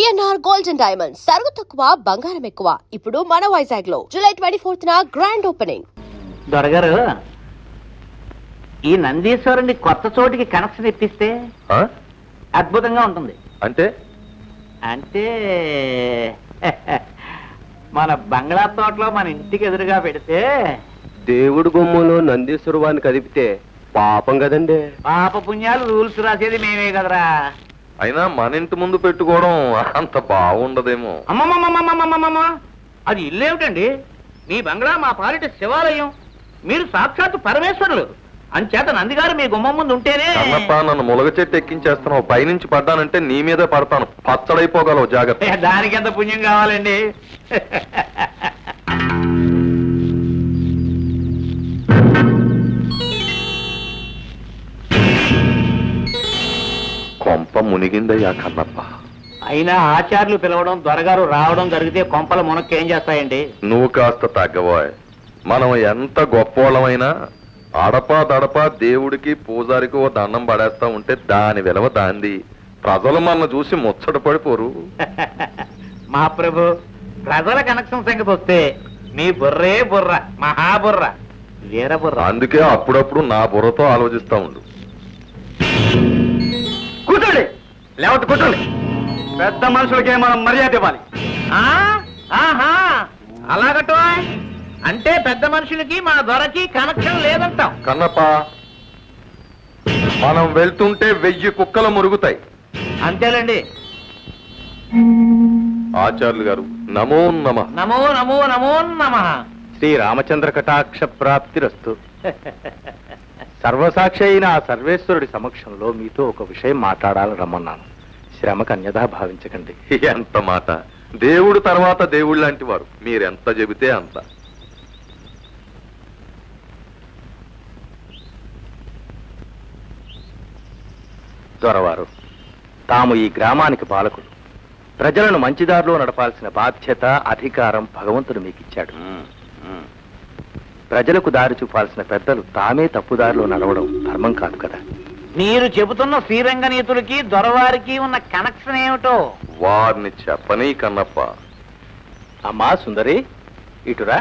VNR gold and diamonds సరుకు తక్కువ బంగారం ఎక్కువ. ఇప్పుడు మన వైజాగ్ లో జూలై 24న గ్రాండ్ ఓపెనింగ్. దొరగారు, ఈ నందీశ్వరుని కొత్త చోటికి కనెక్షన్ ఇప్పిస్తే అద్భుతంగా ఉంటుంది. అంటే అంటే మన బంగ్లా తోటలో మన ఇంటికి ఎదురుగా పెడితే దేవుడు గుమ్మంలో నందీశ్వరు వారిని కదిపితే పాపం కదండి. పాప పుణ్యాలు రూల్స్ రాసేది మేమే కదరా. అయినా మన ఇంటి ముందు పెట్టుకోవడం అంత బాగుండదేమో. అమ్మమ్మమ్మమ్మమ్మమ్మమ్మ, అది ఇల్లేమిటండి? మీ బంగ్లా మా పాలిట శివాలయం, మీరు సాక్షాత్తు పరమేశ్వరులు. అంచేత నందిగారు మీ గుమ్మం ముందు ఉంటేనే. అన్నప్ప, నన్ను ములగ చెట్టు ఎక్కించేస్తున్నావు. పైనుంచి పడ్డానంటే నీ మీదే పడతాను. పచ్చడైపోగలవు, జాగ్రత్త. దానికి ఎంత పుణ్యం కావాలండి? కొంప మునిగిందయ్యా కన్నప్ప. అయినా ఆచార్యులు పిలవడం, దొరగారు రావడం జరిగితే కొంపల మునక్కేం చేస్తాయండి? నువ్వు కాస్త తగ్గబోయ్. మనం ఎంత గొప్పోళ్ళమైనా అడపా దడపా దేవుడికి పూజారికి ఓ దండం పడేస్తా ఉంటే దాని విలువ దాంది. ప్రజలు మన చూసి ముచ్చట పడిపోరు. మా ప్రభు, ప్రజల కనెక్షన్ సంగతి వస్తే మీ బుర్రే బుర్ర, మహాబుర్ర, వీర బుర్ర. అందుకే అప్పుడప్పుడు నా బుర్రతో ఆలోచిస్తా ఉండు. కూర్చోండి, లేవట్టు కూర్చోండి. పెద్ద మనుషులకే మనం మర్యాద ఇవ్వాలి. అలాగటో అంటే పెద్ద మనుషులకి మా దొరకి కనెక్షన్ లేదంటాం. కన్నప్ప, మనం వెళ్తుంటే 1000 కుక్కలు మురుగుతాయి. అంతేలేండి. ఆచార్యులు గారు, నమో నమ. నమో నమో నమో నమ. శ్రీ రామచంద్ర కటాక్ష ప్రాప్తిరస్తు. సర్వసాక్షి అయిన ఆ సర్వేశ్వరుడి సమక్షంలో మీతో ఒక విషయం మాట్లాడాలని రమ్మన్నాను. శ్రమకు అన్యథా భావించకండి. ఎంత మాట! దేవుడు తర్వాత దేవుడు లాంటి వారు. మీరెంత చెబితే అంత. దొరవారు, తాము ఈ గ్రామానికి పాలకులు. ప్రజలను మంచిదారిలో నడపాల్సిన బాధ్యత, అధికారం భగవంతుడు మీకు ఇచ్చాడు. ప్రజలకు దారి చూపాల్సిన పెద్దలు తామే తప్పుదారిలో నడవడం ధర్మం కాదు కదా. మీరు చెబుతున్న శ్రీరంగనీతులకి దొరవారికి ఉన్న కనెక్షన్ ఏమిటో వారిని చెప్పనీ కన్నప్ప. అమ్మా సుందరి, ఇటురా.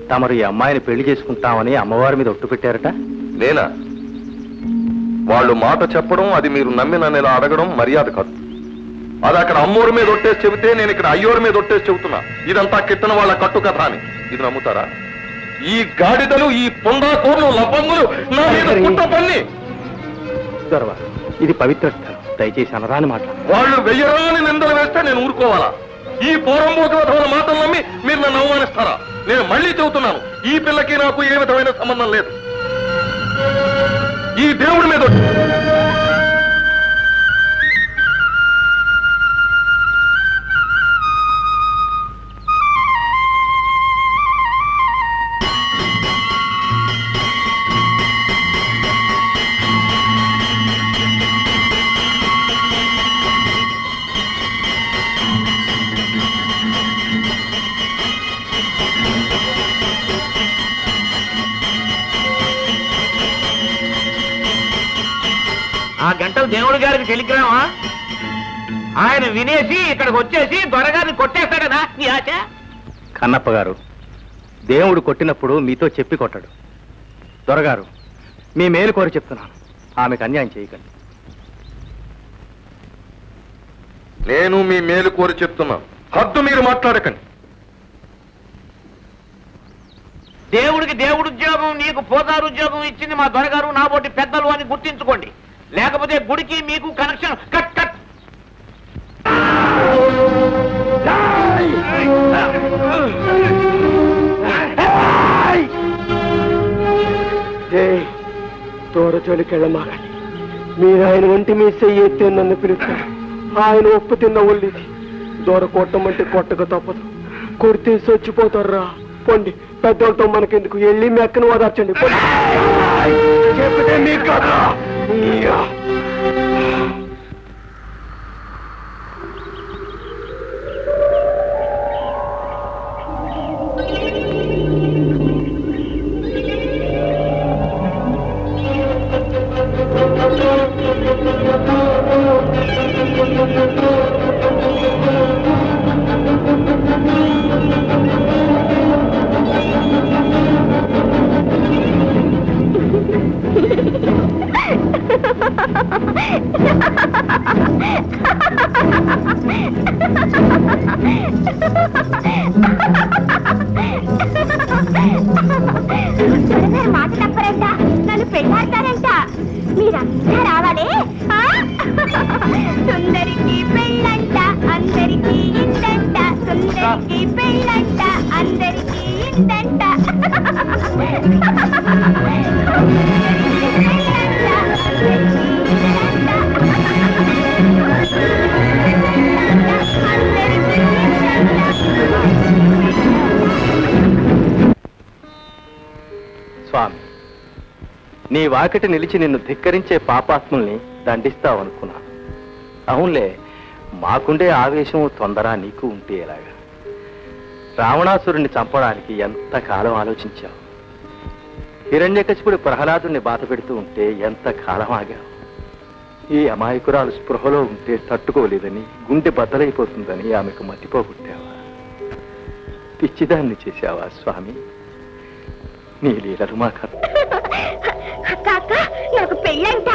తమరు ఈ అమ్మాయిని పెళ్లి చేసుకుంటామని అమ్మవారి మీద ఒట్టు పెట్టారట. నేనా? వాళ్ళు మాట చెప్పడం, అది మీరు నమ్మి నన్ను ఇలా అడగడం మర్యాద కాదు. అది అక్కడ అమ్మోరు మీద ఒట్టేసి చెబితే నేను ఇక్కడ అయ్యోరు మీద ఒట్టేసి చెబుతున్నా. ఇదంతా కిట్టన వాళ్ళ కట్టు కథ అని. ఇది నమ్ముతారా? ఈ గాడిదలు, ఈ పొందాకోర్లు, లబంగులు నా మీద కుట్రపన్ని. దొరవారు, ఇది పవిత్ర స్థలం, దయచేసి అనరాని మాట్లాడు. వాళ్ళు వెయ్యరాని నిందలు వేస్తే నేను ఊరుకోవాలా? ఈ పోరంబోకల మాటలు నమ్మి మీరు నన్ను అవమానిస్తారా? నేను మళ్ళీ చెబుతున్నాను, ఈ పిల్లకి నాకు ఏ విధమైన సంబంధం లేదు. ఈ దేవుడి మీద ఆ గంటలు దేవుడి గారికి టెలిగ్రామా? ఆయన వినేసి ఇక్కడికి వచ్చేసి దొరగారిని కొట్టేస్తాడనా నీ ఆశ? కన్నప్ప గారు, దేవుడు కొట్టినప్పుడు మీతో చెప్పి కొట్టాడు. దొరగారు, మీ మేలు కోరి చెప్తున్నాను, ఆమెకు అన్యాయం చేయకండి. నేను మీ మేలు కోరి చెప్తున్నాను, హద్దు మీరు మాట్లాడకండి. దేవుడికి దేవుడు ఉద్యోగం, నీకు పోతారు ఉద్యోగం ఇచ్చింది మా దొరగారు, నా బోటి పెద్దలు అని గుర్తించుకోండి. లేకపోతే గుడికి మీకు కనెక్షన్ కట్ కట్. తోరచోలికెళ్ళమాగండి. మీరు ఆయన ఒంటి మీ చెయ్యి ఎత్తే నన్ను పిలుస్తారు. ఆయన ఉప్పు తిన్న ఒళ్ళిది. దూర కొట్టమంటే కొట్టక తప్పదు. కొడితే చచ్చిపోతారా. పొండి, పెద్దోళ్ళతో మనకెందుకు, వెళ్ళి మెక్కను ఓదార్చండి. చెప్తే మీకు కదా. మాట తప్పరంట, నన్ను పెళ్ళాడతారంట. మీరంతా రావాలి. సుందరికి పెళ్ళంట, అందరికీ ఇందంట. సుందరికి పెళ్ళంట, అందరికీ ఇందంట. స్వామి, నీ వాకిటి నిలిచి నిన్ను ధిక్కరించే పాపాత్ముల్ని దండిస్తావనుకున్నా. అవునులే, మాకుండే ఆవేశం తొందర నీకు ఉంటే ఎలాగా? రావణాసురుణ్ణి చంపడానికి ఎంత కాలం ఆలోచించావు? హిరణ్యకశిపుడు ప్రహ్లాదుని బాధ పెడుతూ ఉంటే ఎంత కాలం ఆగావు? ఈ అమాయకురాలు స్పృహలో ఉంటే తట్టుకోలేదని, గుండె బద్దలైపోతుందని ఆమెకు మతిపోగొట్టావా? పిచ్చిదాన్ని చేశావా స్వామి? నీ లీలలు మాకు కాక నాకు పెళ్ళంట.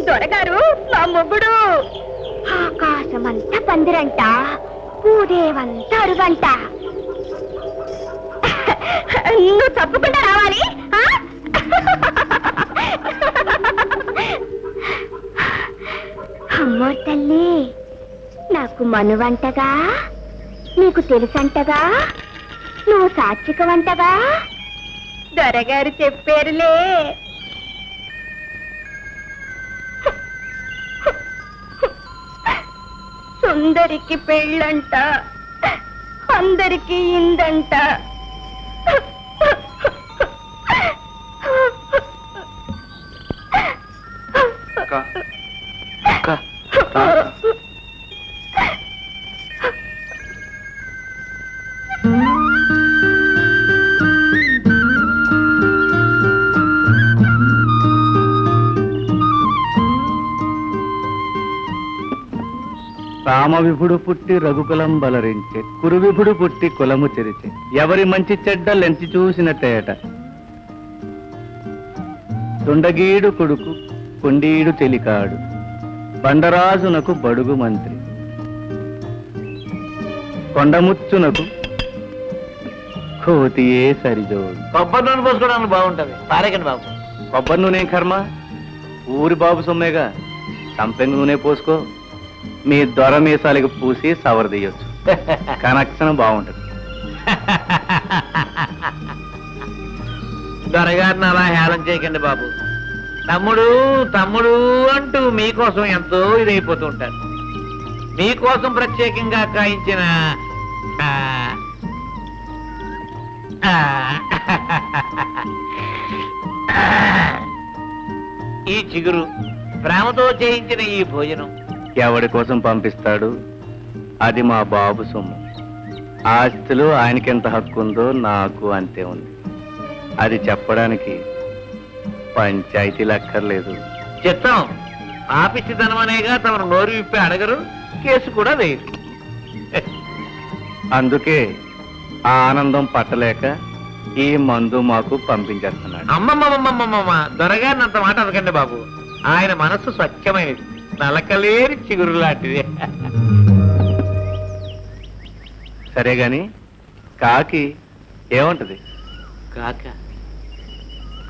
దొరగారు నా మొగుడు. ఆకాశమంతా పందిరంట, పూదేవంతా అరుగంట. నువ్వు తప్పకుండా రావాలి. అమ్మో తల్లి, నాకు మనువంటగా, నీకు తెలుసంటగా, నువ్వు సాత్వికవంటగా దొరగారు చెప్పారులే. సుందరికి పెళ్ళంట, అందరికీ ఇందంట. రామవిభుడు పుట్టి రఘుకులం బలరించే, కురువిభుడు పుట్టి కులము చెరిచే, ఎవరి మంచి చెడ్డ లెంచి చూసినట్టేట. తుండగీడు కొడుకు కొండీడు చెలికాడు, బండరాజునకు బడుగు మంత్రి, కొండముచ్చునకు కోతియే సరిజోడు. కొబ్బరి నూనె పోసుకోవడానికి బాగుంటది. పారేకండి బాబు. కొబ్బరి నూనె కర్మ, ఊరి బాబు సొమ్మేగా. సంపెంగ నూనె పోసుకో, మీ దొర మీసాలకు పూసి సవరదీయొచ్చు. కనెక్షన్ బాగుంటది. దొరగారిని అలా హేళన చేయకండి బాబు. తమ్ముడు తమ్ముడు అంటూ మీకోసం ఎంతో ఇదైపోతూ ఉంటారు. మీకోసం ప్రత్యేకంగా కాయించిన ఈ చిగురు, ప్రేమతో చేయించిన ఈ భోజనం ఎవడి కోసం పంపిస్తాడు? అది మా బాబు సొమ్ము. ఆస్తిలో ఆయనకెంత హక్కు ఉందో నాకు అంతే ఉంది. అది చెప్పడానికి పంచాయతీలు అక్కర్లేదు. చిత్తం. ఆపిచ్చితనమనేగా తమను నోరు విప్పి అడగరు, కేసు కూడా వేయరు. అందుకే ఆ ఆనందం పట్టలేక ఈ మందు మాకు పంపించేస్తున్నాడు. అమ్మమ్మమ్మమ్మమ్మ, దొరగారిని అంత మాట అనకండి బాబు. ఆయన మనస్సు స్వచ్ఛమైనది, నలకలేని చిగురు లాంటిది. సరే గాని కాకి ఏమంటది? కాక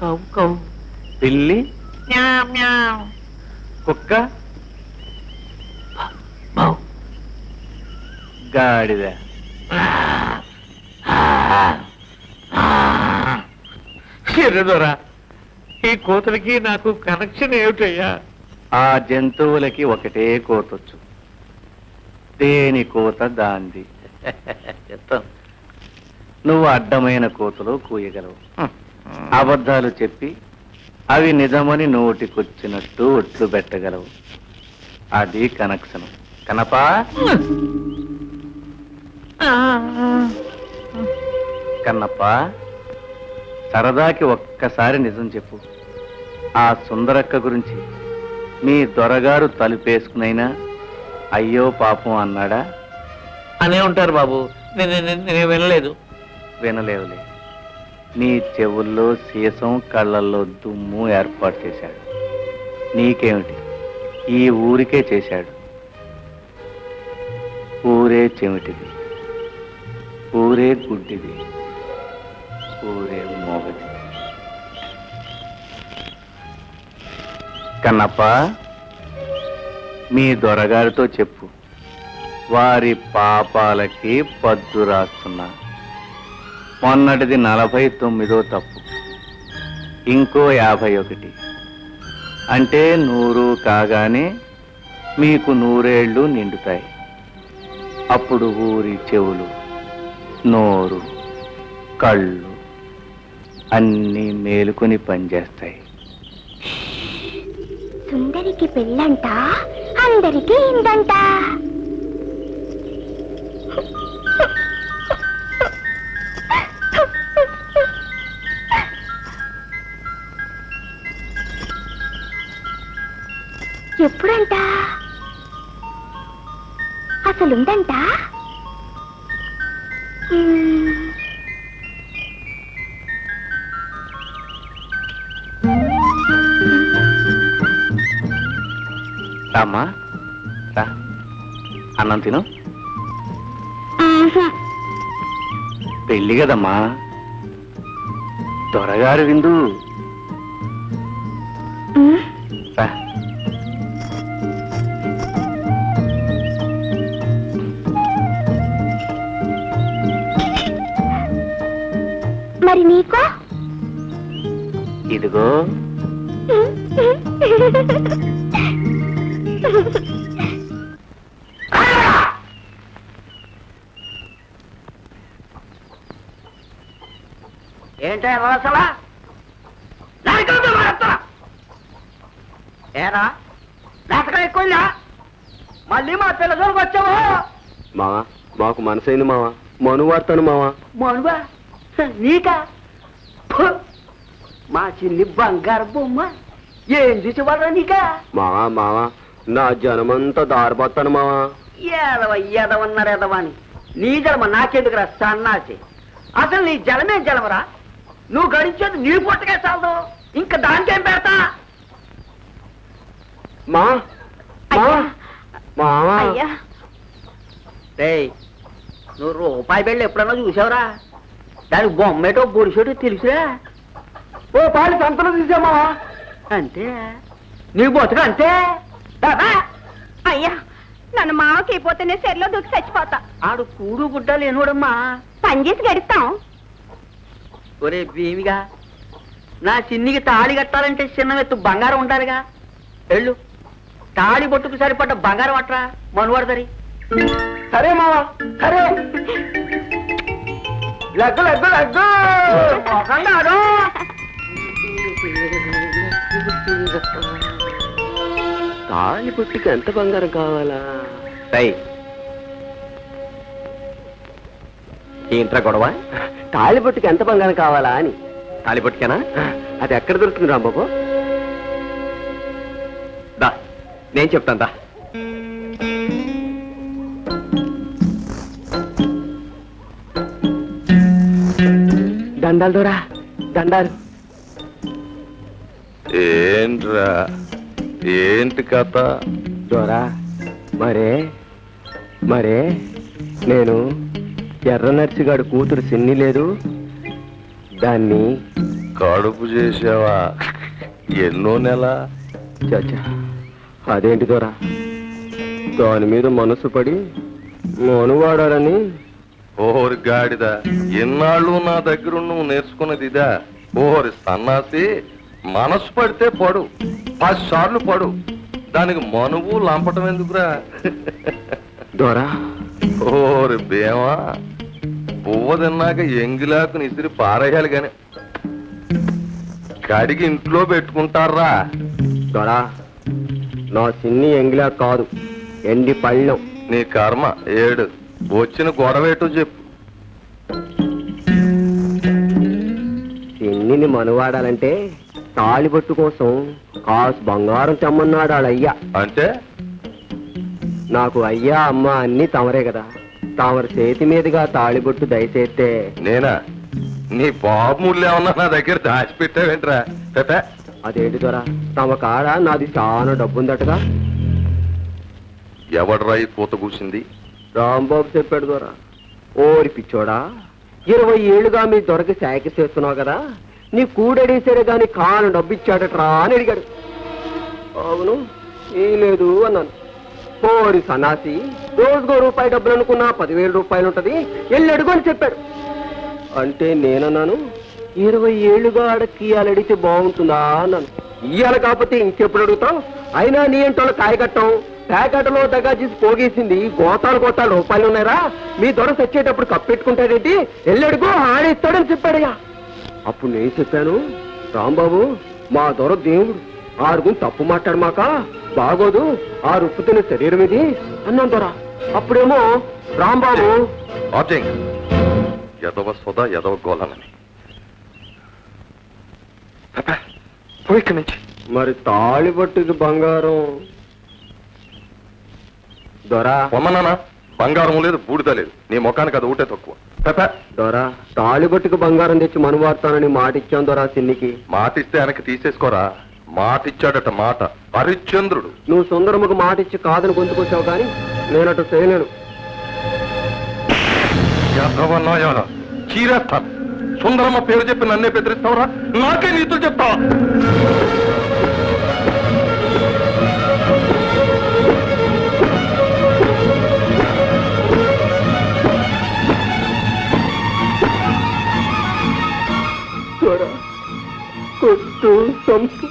కౌ కౌ, పిల్లి, మ్యావ్ మ్యావ్, కుక్క, మౌ, గాడిద. దొర, ఈ కోతలకి నాకు కనెక్షన్ ఏమిటయ్యా? ఆ జంతువులకి ఒకటే కోతొచ్చు. దేని కోత దాంది. చిత్తం. నువ్వు అడ్డమైన కోతలు కూయగలవు. అబద్ధాలు చెప్పి అవి నిజమని నోటికొచ్చినట్టు ఒట్లు పెట్టగలవు. అది కనెక్షన్. కనపా కన్నప్ప, సరదాకి ఒక్కసారి నిజం చెప్పు. ఆ సుందరక్క గురించి మీ దొరగారు తలుపేసుకునైనా అయ్యో పాపం అన్నాడా? అనే ఉంటారు బాబు. నేను వినలేదు. వినలేవులే. నీ చెవుల్లో సీసం, కళ్ళల్లో దుమ్ము ఏర్పాటు చేశాడు. నీకేమిటి? ఈ ఊరికే చేశాడు. ఊరే చెమిటిది, ఊరే గుడ్డిది, ఊరే మోగది. కన్నప్ప, మీ దొరగారితో చెప్పు, వారి పాపాలకి పద్దు రాస్తున్నా. మొన్నటిది 49వ తప్పు, ఇంకో 51, అంటే 100 కాగానే మీకు 100 ఏళ్ళు నిండుతాయి. అప్పుడు ఊరి చెవులు, నోరు, కళ్ళు అన్నీ మేలుకొని పనిచేస్తాయి. సుందరికి పెళ్ళంట, అందరికి ఇందంట. ఎప్పుడంట? అసలుందంట? రామ్మా, రా, అన్నం తిను. పెళ్ళి కదమ్మా, దొరగారు విందు. రా. మరి నీకో? ఇదిగో. ఏంటే అసలా ఏరా నాటకం ఎక్కువ మళ్ళీ మా పిల్లలకు వచ్చావు. మావా, మాకు మనసైంది మావా, మను వాడతాను మావా. మనువా నీకా? ఫు! మా చిన్ని బంగారు బొమ్మ ఏం చూసేవాళ్ళ నీకా? మావా మావా, నా జనమంతా దారిపోతాను మావా. ఎదవన్నారు ఎదవని నీ జలమ నాకెందుకురా సన్నాసి? అసలు నీ జలమే జలమరా? నువ్వు గడించేది నీ పుట్టకే చాలదు, ఇంకా దానికేం పెడతా? మా మావా, రేయ్, నువ్వు రూపాయి బిళ్ళ ఎప్పుడన్నా చూసావురా? దానికి బొమ్మేటో బొడిసేటో తెలుసురా? ఓ పాలి సంతలో తీసామా? అంతే, నీ బతుకు అంతే. దాదా అయ్యా, నన్ను మామకి అయిపోతేనే సెర్లో దూకి చచ్చిపోతా. ఆడు కూడు గుడ్డ లేనోడమ్మా. పని చేసి గడుస్తాం. ఒరే భీమిగా, నా చిన్నికి తాళి కట్టాలంటే చిన్న ఎత్తు బంగారం ఉండాలిగా. వెళ్ళు, తాళి బొట్టుకు సరిపడ్డ బంగారం అట్రా మనువాడదరి. సరే మావా, సరే. లగ్గు లగ్గు లగ్గు. ఒకన్నాడు. తాళి పుట్టికి ఎంత బంగారం కావాలా? ఏంట్రా గొడవ? తాళి పుట్టికి ఎంత బంగారం కావాలా అని. తాళి పట్టుకేనా? అది ఎక్కడ దొరుకుతుంది రాంబాబు? దా, నేను చెప్తాను దా. దండాలు దూరా, దండాలు. ఏంట్రా, ఏంటి కథ? దూరా, మరే మరే నేను ఎర్ర నర్సిగాడు కూతురు సిన్ని లేదు, దాన్ని కడుపు చేసావా? ఎన్నో నెల? చచ్చా, అదేంటి దొరా, దాని మీద మనసు పడి మనువాడాలని. ఓరి గాడిద, ఎన్నాళ్ళు నా దగ్గర నువ్వు నేర్చుకున్నది ఇదా? ఓరి సన్నాసి, మనసు పడితే పడు, 10 సార్లు పడు, దానికి మనువు లంపటం ఎందుకురా? దొరా, ఓరి బేమా, పువ్వ తిన్నాక ఎంగిలాకుని ఇసిరి పారేయాలి గాని కడిగి ఇంట్లో పెట్టుకుంటారా? దొరా, నా సిన్ని ఎంగిలా కాదు, ఎండి పళ్ళం. నీ కర్మ ఏడు. వచ్చిన గొడవేటో చెప్పు. సిన్నిని మనువాడాలంటే తాళిబొట్టు కోసం కాసు బంగారం తెమ్మన్నాడు వాళ్ళయ్యా. అంటే నాకు అయ్యా అమ్మ అన్ని తమరే కదా, తమరి చేతి మీదుగా తాళిబొట్టు దయచేస్తే. నేనా? నీ బాబు ముళ్ళు ఏమన్నా నా దగ్గర దాచిపెట్టావేంట్రా? అదేంటి దొరా, తమ కాడ నాది చాలా డబ్బుందటగా. ఎవడ్రా ఈ కూత కూసింది? రాంబాబు చెప్పాడు దొర. ఓరి పిచ్చోడా, 20 ఏళ్ళుగా మీ దొరకి శాఖ చేస్తున్నావు కదా, నీ కూడడేసారే గాని కాను డబ్బు ఇచ్చాడట్రా అని అడిగాడు. అవును, ఏం లేదు అన్నాను. ఓరి సన్నాసి, రోజుకో రూపాయి డబ్బులు అనుకున్నా 10,000 రూపాయలు ఉంటది, వెళ్ళి అడుగు అని చెప్పాడు. అంటే నేనన్నాను, 20 ఏళ్ళుగా అడక్కి ఇవాళ అడిగితే బాగుంటుందా అన్నాను. ఇవాళ కాకపోతే ఇంకెప్పుడు అడుగుతావు? అయినా నీ ఇంట్లో కాయకట్టం ప్యాకెట్లో దగ్గర చేసి పోగేసింది గోతాలు రూపాయలు ఉన్నాయరా, మీ దొర తెచ్చేటప్పుడు కప్పెట్టుకుంటాడేంటి, వెళ్ళడుగు ఆడిస్తాడని చెప్పాడయ్యా. అప్పుడు నేను చెప్పాను, రాంబాబు మా దొర దేవుడు, ఆరుగుని తప్పు మాట్లాడమాక బాగోదు, ఆ రుప్పుతున్న శరీరం ఇది అన్నాం దొర. అప్పుడేమో రాంబాబు ఆబ్జెంగ్ ఎదవ సొద ఎదవ గోలనని పోయి ఇక్కడి నుంచి. మరి తాళిబట్టుకి బంగారం దొరా పొమ్మన్నానా? బంగారం లేదు, బూడిద లేదు, నీ ముఖానికి అది ఒకటే తక్కువ. దొరా తాళిబట్టుకు బంగారం తెచ్చి మనువార్తానని మాట ఇచ్చాం దొరా సిన్నికి. మాటిస్తే వెనక్కి తీసేసుకోరా. మాటిచ్చాడట మాట, హరిశ్చంద్రుడు. నువ్వు సుందరమ్మకు మాట ఇచ్చి కాదని గొంతుకొచ్చావు కానీ నేనటు చేయలేను. చీరేస్తాను. సుందరమ్మ పేరు చెప్పి నన్నే బెదిరిస్తావురా? నాకే నీతులు చెప్తావా? కొట్టు సంపు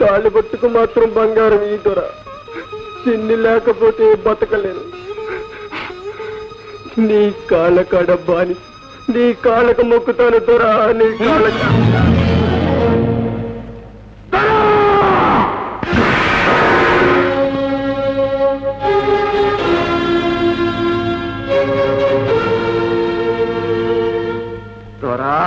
తాళిబట్టుకు మాత్రం బంగారం ఈ దొర, చిన్ని లేకపోతే బతకలేను. నీ కాళ్ళ కాడ బాని, నీ కాళ్ళకు మొక్కుతాను దొర, నీ కాళ్ళ దొరా.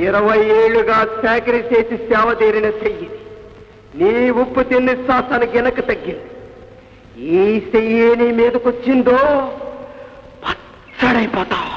20 ఏళ్లుగా చాకరీ చేసి సేవ తీరిన చెయ్యి నీ ఉప్పు తిన్ని శ్వాసానికి వెనక్కి తగ్గింది. ఈ చెయ్యి నీ మీదకొచ్చిందో పచ్చడైపోతావు.